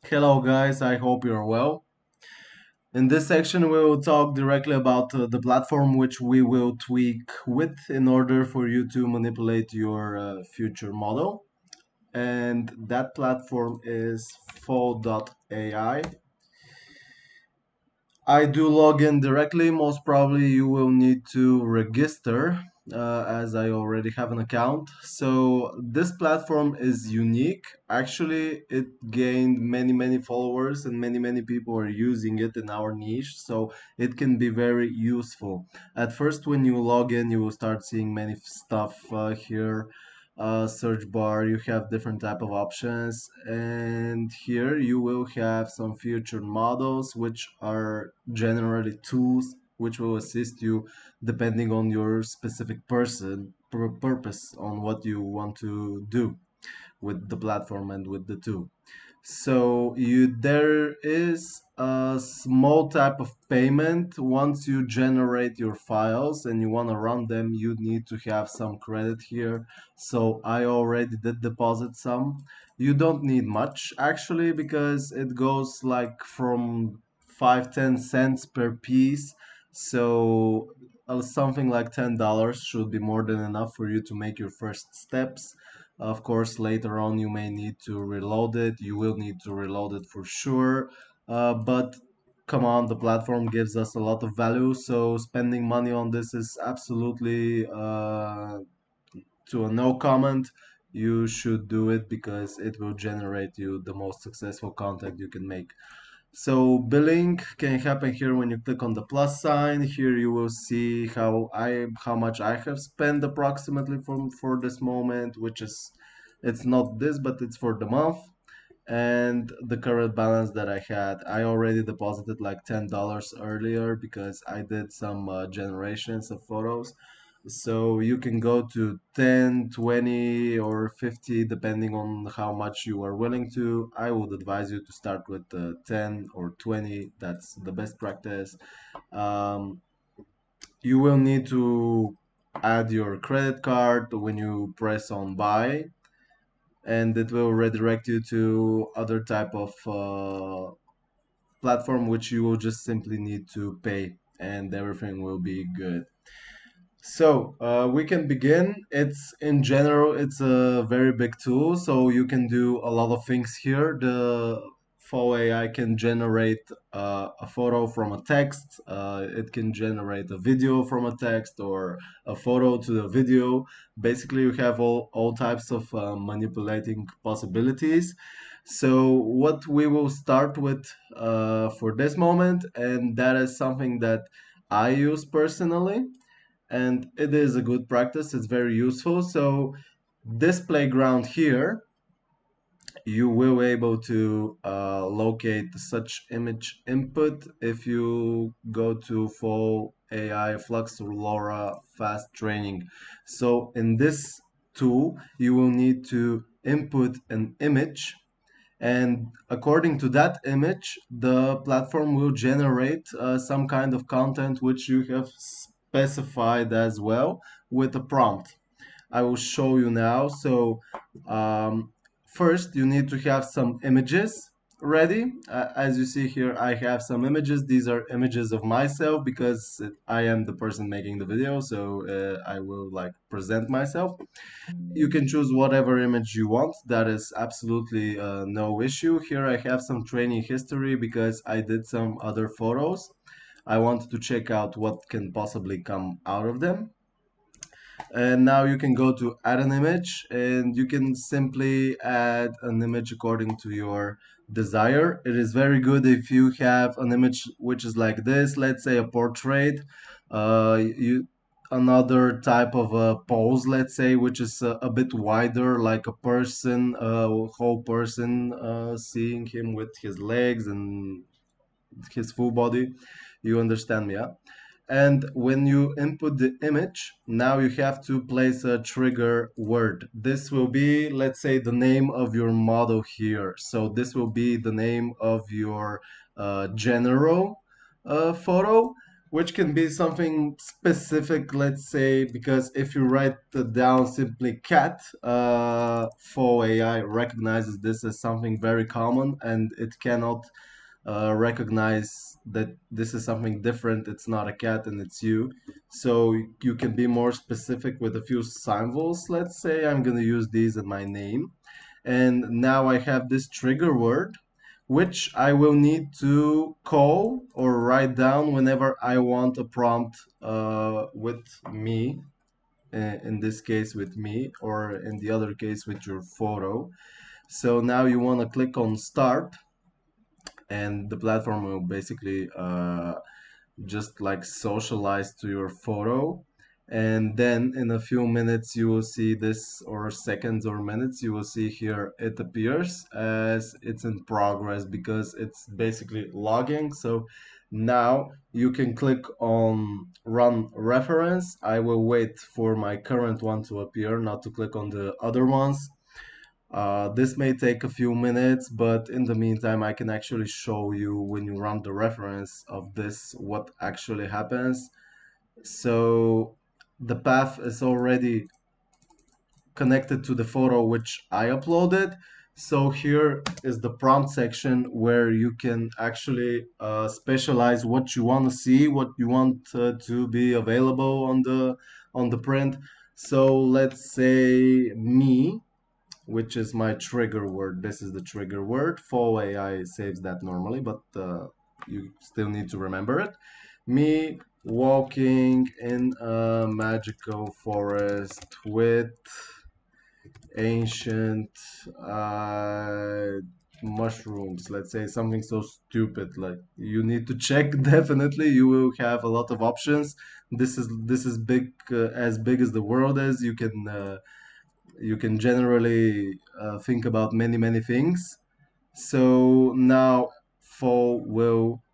Hello guys, I hope you're well. In this section, we will talk directly about the platform which we will tweak with in order for you to manipulate your future model. And that platform is Fal AI. I do log in directly. Most probably you will need to register as I already have an account. So this platform is unique. Actually, it gained many followers and many people are using it in our niche. So it can be very useful. At first, when you log in, you will start seeing many stuff here. Search bar, you have different type of options, and here you will have some future models which are generally tools which will assist you depending on your specific purpose on what you want to do with the platform and with the tool. So there is a small type of payment. Once you generate your files and you want to run them, you need to have some credit here. So I already did deposit some. You don't need much actually because it goes like from 5-10 cents per piece. So something like $10 should be more than enough for you to make your first steps. Of course, later on you may need to reload it. You will need to reload it for sure. But come on, the platform gives us a lot of value, so spending money on this is absolutely to a no comment. You should do it because it will generate you the most successful content you can make. So billing can happen here when you click on the plus sign. Here you will see how much I have spent approximately for this moment, which is it's not this, but it's for the month and the current balance that I had. I already deposited like $10 earlier because I did some generations of photos. So you can go to 10, 20, or 50 depending on how much you are willing to. I would advise you to start with 10 or 20. That's the best practice. Um, you will need to add your credit card when you press on buy, and it will redirect you to other type of platform which you will just simply need to pay and everything will be good. So we can begin. It's in general, it's a very big tool, so you can do a lot of things here. The Fal AI can generate a photo from a text. It can generate a video from a text or a photo to the video. Basically, you have all types of manipulating possibilities. So what we will start with for this moment, and that is something that I use personally and it is a good practice. It's very useful. So this playground here, you will be able to locate such image input if you go to Fal AI Flux LoRa Fast Training. So in this tool, you will need to input an image, and according to that image, the platform will generate some kind of content which you have specified as well with a prompt. I will show you now. So first you need to have some images ready. As you see here, I have some images. These are images of myself because I am the person making the video. So I will like present myself. You can choose whatever image you want. That is absolutely no issue. Here I have some training history because I did some other photos. I wanted to check out what can possibly come out of them. And now you can go to add an image and you can simply add an image according to your desire. It is very good if you have an image which is like this, let's say a portrait, you another type of a pose, let's say, which is a bit wider, like a person, a whole person, seeing him with his legs and his full body. You understand me, yeah? And when you input the image, now you have to place a trigger word. This will be, let's say, the name of your model here. So this will be the name of your general photo, which can be something specific, let's say, because if you write down simply cat, Fal AI recognizes this as something very common and it cannot recognize that this is something different. It's not a cat and it's you. So you can be more specific with a few symbols. Let's say I'm going to use these in my name. And now I have this trigger word, which I will need to call or write down whenever I want a prompt with me, in this case with me, or in the other case with your photo. So now you want to click on start, and the platform will basically just like socialize to your photo. And then in a few minutes you will see this, or seconds or minutes, you will see here it appears as it's in progress because it's basically logging. So now you can click on run reference. I will wait for my current one to appear, not to click on the other ones. This may take a few minutes, but in the meantime, I can actually show you when you run the reference of this what actually happens. So the path is already connected to the photo which I uploaded. So here is the prompt section where you can actually specialize what you want to see, what you want to be available on the print. So let's say me, which is my trigger word. This is the trigger word. Fal AI saves that normally, but you still need to remember it. Me walking in a magical forest with ancient mushrooms. Let's say something so stupid. Like you need to check. Definitely, you will have a lot of options. This is big, as big as the world is. You can generally think about many things. So now fall will,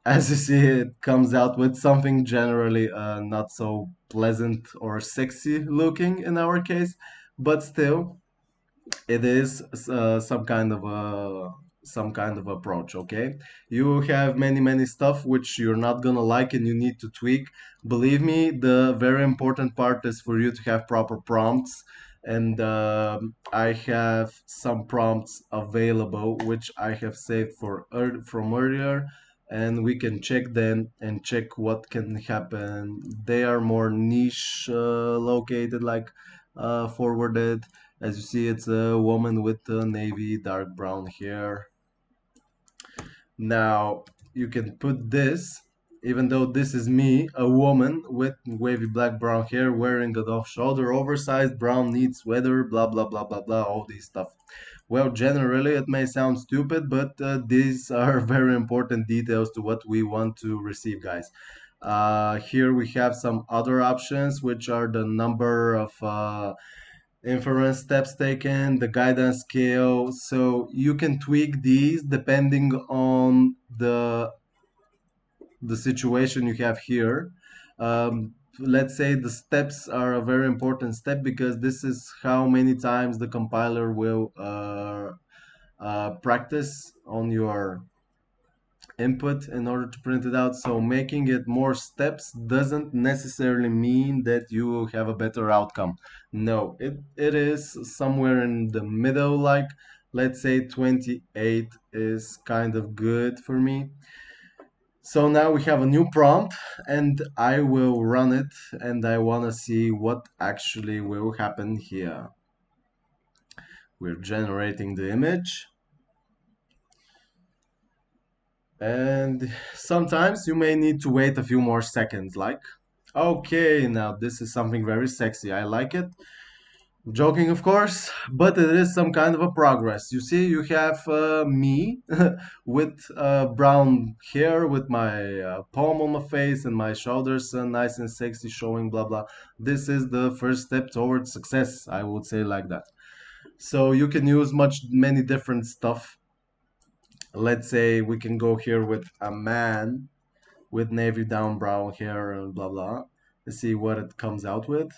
as you see, it comes out with something generally not so pleasant or sexy looking in our case, but still it is some kind of approach. Okay, you have many stuff which you're not gonna like and you need to tweak. Believe me, the very important part is for you to have proper prompts, and I have some prompts available which I have saved from earlier, and we can check them and check what can happen. They are more niche located, like forwarded. As you see, it's a woman with navy dark brown hair. Now you can put this, even though this is me, a woman with wavy black brown hair wearing an off-shoulder oversized brown knit sweater, blah blah blah blah blah, all these stuff. Well, generally it may sound stupid, but these are very important details to what we want to receive, guys. Here we have some other options, which are the number of inference steps taken, the guidance scale. So you can tweak these depending on the situation you have here. Let's say the steps are a very important step because this is how many times the compiler will practice on your input in order to print it out. So making it more steps doesn't necessarily mean that you will have a better outcome. No, it is somewhere in the middle, like let's say 28 is kind of good for me. So now we have a new prompt and I will run it and I want to see what actually will happen here. We're generating the image. And sometimes you may need to wait a few more seconds, like, okay, now this is something very sexy. I like it. Joking, of course, but it is some kind of a progress. You see, you have me with brown hair, with my palm on my face and my shoulders nice and sexy, showing blah blah. This is the first step towards success, I would say, like that. So you can use many different stuff. Let's say we can go here with a man with navy down brown hair and blah blah. Let's see what it comes out with.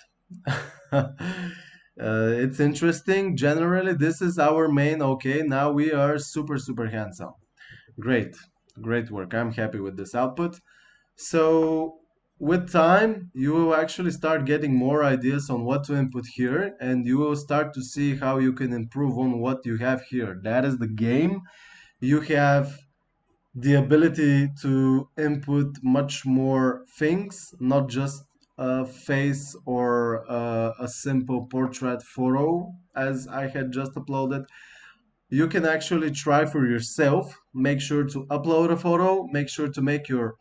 It's interesting. Generally, this is our main. Okay, now we are super handsome. Great, great work. I'm happy with this output. So with time, you will actually start getting more ideas on what to input here, and you will start to see how you can improve on what you have here. That is the game. You have the ability to input much more things, not just a face or a simple portrait photo as I had just uploaded. You can actually try for yourself. Make sure to upload a photo, make sure to make your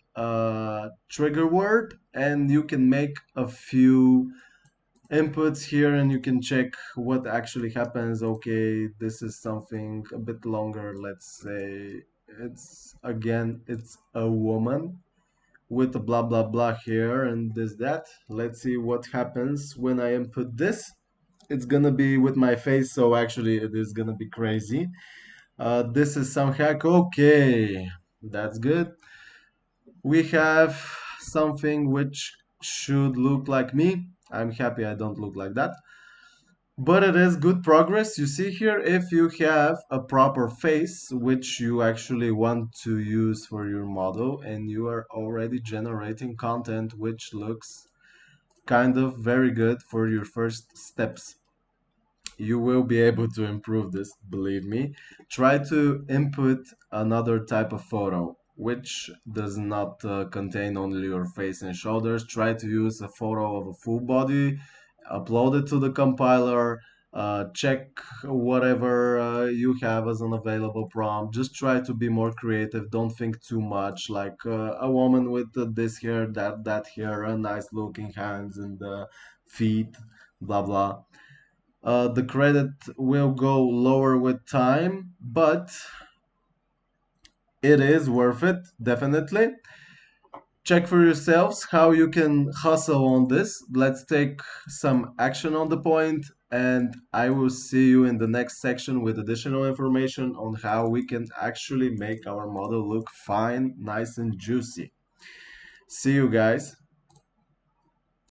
trigger word, and you can make a few inputs here and you can check what actually happens. Okay, this is something a bit longer. Let's say it's a woman with a blah blah blah here and this that. Let's see what happens when I input this. It's gonna be with my face, so actually it is gonna be crazy. This is some hack. Okay, that's good. We have something which should look like me. I'm happy I don't look like that. But it is good progress. You see here, if you have a proper face, which you actually want to use for your model, and you are already generating content which looks kind of very good for your first steps, you will be able to improve this, believe me. Try to input another type of photo, which does not contain only your face and shoulders. Try to use a photo of a full body, upload it to the compiler, check whatever you have as an available prompt. Just try to be more creative. Don't think too much like a woman with this hair, that hair, nice looking hands and feet, blah blah. The credit will go lower with time, but it is worth it, definitely. Check for yourselves how you can hustle on this. Let's take some action on the point, and I will see you in the next section with additional information on how we can actually make our model look fine, nice, and juicy. See you guys.